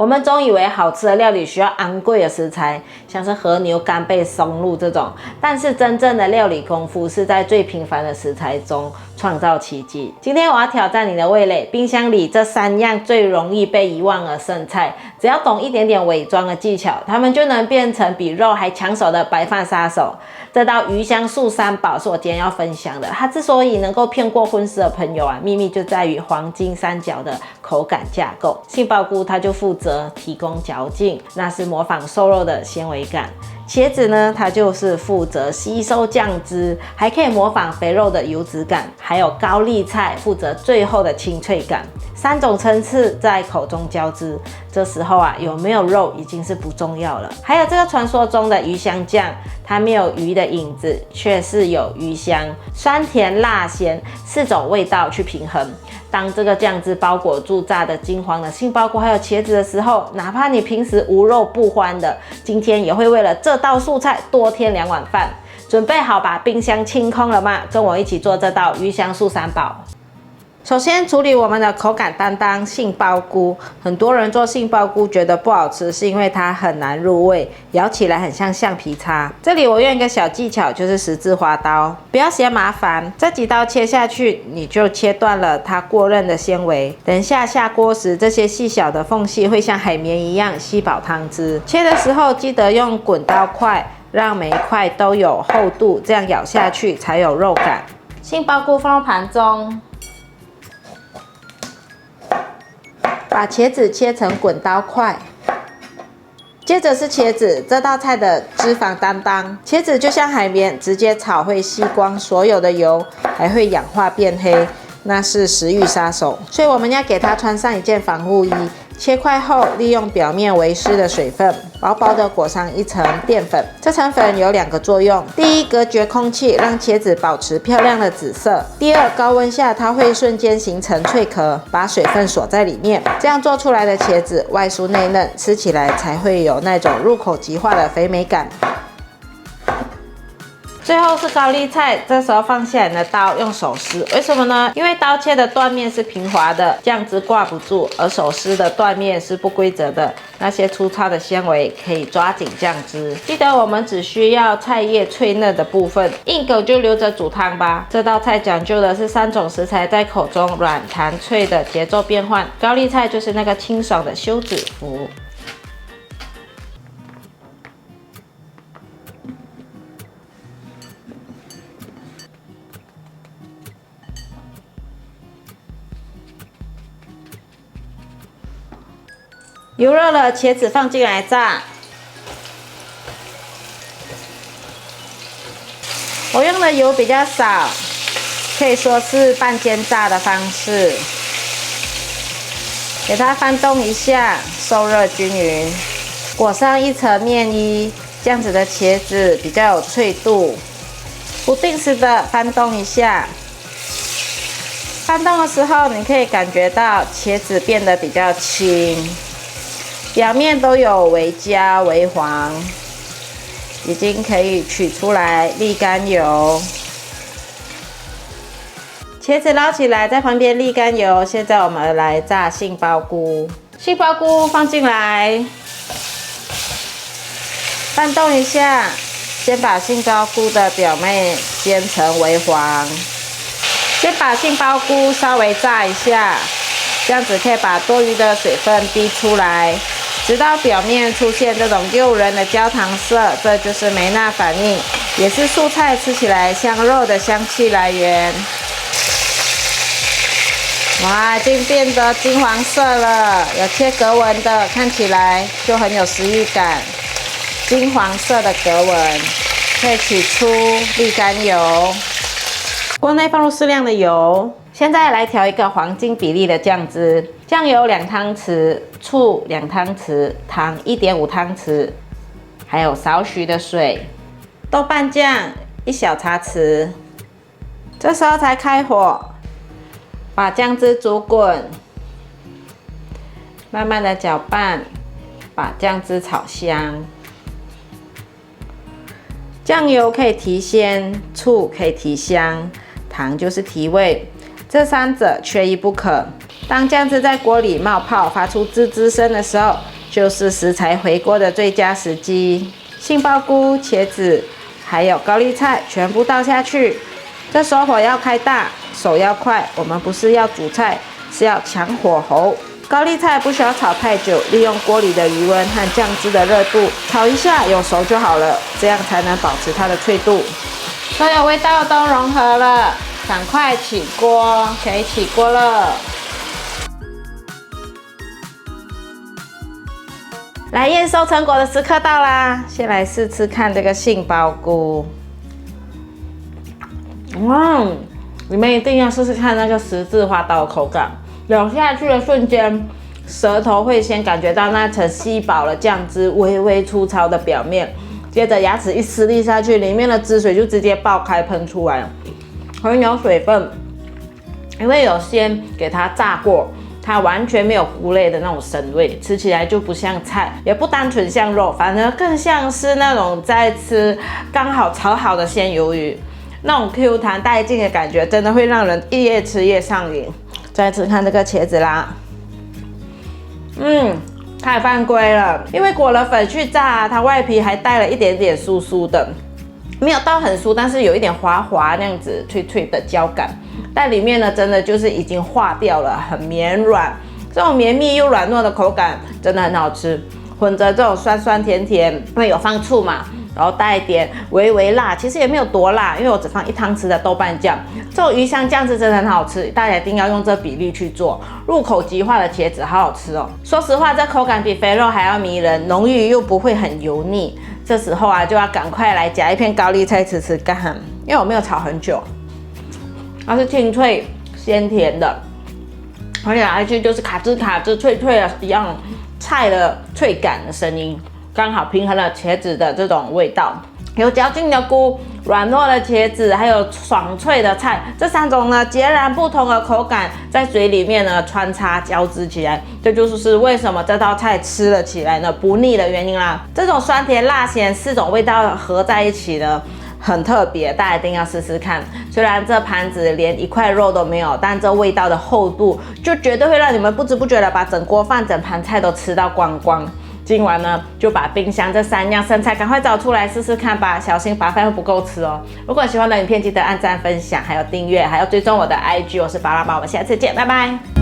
我们总以为好吃的料理需要昂贵的食材，像是和牛、干贝、松露这种，但是真正的料理功夫是在最平凡的食材中创造奇迹。今天我要挑战你的味蕾，冰箱里这3样最容易被遗忘的剩菜，只要懂一点点伪装的技巧，它们就能变成比肉还抢手的白饭杀手。这道鱼香素3宝是我今天要分享的，它之所以能够骗过荤食的朋友秘密就在于黄金三角的口感架构。杏鲍菇它就负责提供嚼劲，那是模仿瘦肉的纤维感。茄子呢，它就是负责吸收酱汁，还可以模仿肥肉的油脂感。还有高丽菜负责最后的清脆感。3种层次在口中交织，这时候有没有肉已经是不重要了。还有这个传说中的鱼香酱，它没有鱼的影子，却是有鱼香，酸甜辣咸4种味道去平衡。当这个酱汁包裹住炸的金黄的杏鲍菇还有茄子的时候，哪怕你平时无肉不欢的，今天也会为了这道素菜多添2碗饭。准备好把冰箱清空了吗？跟我一起做这道鱼香素3宝。首先处理我们的口感担当杏鲍菇。很多人做杏鲍菇觉得不好吃，是因为它很难入味，咬起来很像橡皮擦。这里我用一个小技巧，就是十字花刀，不要嫌麻烦，这几刀切下去，你就切断了它过韧的纤维。等下下锅时，这些细小的缝隙会像海绵一样吸饱汤汁。切的时候记得用滚刀块，让每一块都有厚度，这样咬下去才有肉感。杏鲍菇放入盘中。把茄子切成滚刀块，接着是茄子，这道菜的脂肪担当。茄子就像海绵，直接炒会吸光所有的油，还会氧化变黑，那是食欲杀手。所以我们要给它穿上一件防护衣。切块后，利用表面微湿的水分，薄薄的裹上一层淀粉。这层粉有2个作用：第一，隔绝空气，让茄子保持漂亮的紫色；第二，高温下它会瞬间形成脆壳，把水分锁在里面。这样做出来的茄子外酥内嫩，吃起来才会有那种入口即化的肥美感。最后是高丽菜，这时候放下你的刀，用手撕。为什么呢？因为刀切的断面是平滑的，酱汁挂不住；而手撕的断面是不规则的，那些粗糙的纤维可以抓紧酱汁。记得我们只需要菜叶脆嫩的部分，硬梗就留着煮汤吧。这道菜讲究的是3种食材在口中软弹脆的节奏变换，高丽菜就是那个清爽的休止符。油热了，茄子放进来炸。我用的油比较少，可以说是半煎炸的方式。给它翻动一下，受热均匀，裹上一层面衣，这样子的茄子比较有脆度。不定时的翻动一下。翻动的时候，你可以感觉到茄子变得比较轻。表面都有微焦微黄，已经可以取出来沥干油。茄子捞起来，在旁边沥干油。现在我们来炸杏鲍菇，杏鲍菇放进来，翻动一下，先把杏鲍菇的表面煎成微黄。先把杏鲍菇稍微炸一下，这样子可以把多余的水分逼出来。直到表面出现这种诱人的焦糖色，这就是梅纳反应，也是素菜吃起来像肉的香气来源。哇，已经变得金黄色了，有切格纹的，看起来就很有食欲感。金黄色的格纹，可以取出沥干油。锅内放入适量的油。现在来调一个黄金比例的酱汁，酱油2汤匙，醋2汤匙，糖1.5汤匙，还有少许的水，豆瓣酱1小茶匙。这时候才开火，把酱汁煮滚，慢慢的搅拌，把酱汁炒香。酱油可以提鲜，醋可以提香，糖就是提味。这3者缺一不可。当酱汁在锅里冒泡，发出滋滋声的时候，就是食材回锅的最佳时机。杏鲍菇、茄子还有高丽菜全部倒下去，这时候火要开大，手要快。我们不是要煮菜，是要抢火候。高丽菜不需要炒太久，利用锅里的余温和酱汁的热度炒一下，有熟就好了，这样才能保持它的脆度。所有味道都融合了，赶快起锅，可以起锅了。来验收成果的时刻到啦！先来试吃看这个杏鲍菇。里面一定要试试看那个十字花刀的口感。咬下去的瞬间，舌头会先感觉到那层吸饱了酱汁、微微粗糙的表面，接着牙齿一吃力下去，里面的汁水就直接爆开喷出来，很有水分。因为有先给它炸过，它完全没有菇类的那种生味，吃起来就不像菜，也不单纯像肉，反而更像是那种在吃刚好炒好的鲜鱿鱼，那种 Q 弹带劲的感觉，真的会让人越吃越上瘾。再吃看这个茄子啦，太犯规了，因为裹了粉去炸，它外皮还带了一点点酥酥的，没有到很酥，但是有一点滑滑那样子脆脆的胶感，但里面呢真的就是已经化掉了，很绵软，这种绵密又软糯的口感真的很好吃，混着这种酸酸甜甜，因为有放醋嘛。然后带一点微微辣，其实也没有多辣，因为我只放1汤匙的豆瓣酱。这种鱼香酱汁真的很好吃，大家一定要用这比例去做。入口即化的茄子好好吃哦。说实话，这口感比肥肉还要迷人，浓郁又不会很油腻。这时候啊，就要赶快来夹一片高丽菜吃吃看，因为我没有炒很久，它是清脆鲜甜的，而且咬下去就是卡吱卡吱脆脆的一样菜的脆感的声音。刚好平衡了茄子的这种味道，有嚼劲的菇、软糯的茄子，还有爽脆的菜，这3种呢截然不同的口感在嘴里面呢穿插交织起来，这就是为什么这道菜吃了起来呢不腻的原因啦。这种酸甜辣咸4种味道合在一起呢，很特别，大家一定要试试看。虽然这盘子连1块肉都没有，但这味道的厚度就绝对会让你们不知不觉的把整锅饭、整盘菜都吃到光光。今晚呢，就把冰箱这3样剩菜赶快找出来试试看吧，小心把饭会不够吃哦。如果喜欢的影片，记得按赞、分享，还有订阅，还要追踪我的IG，我是巴拉巴，我们下次见，拜拜。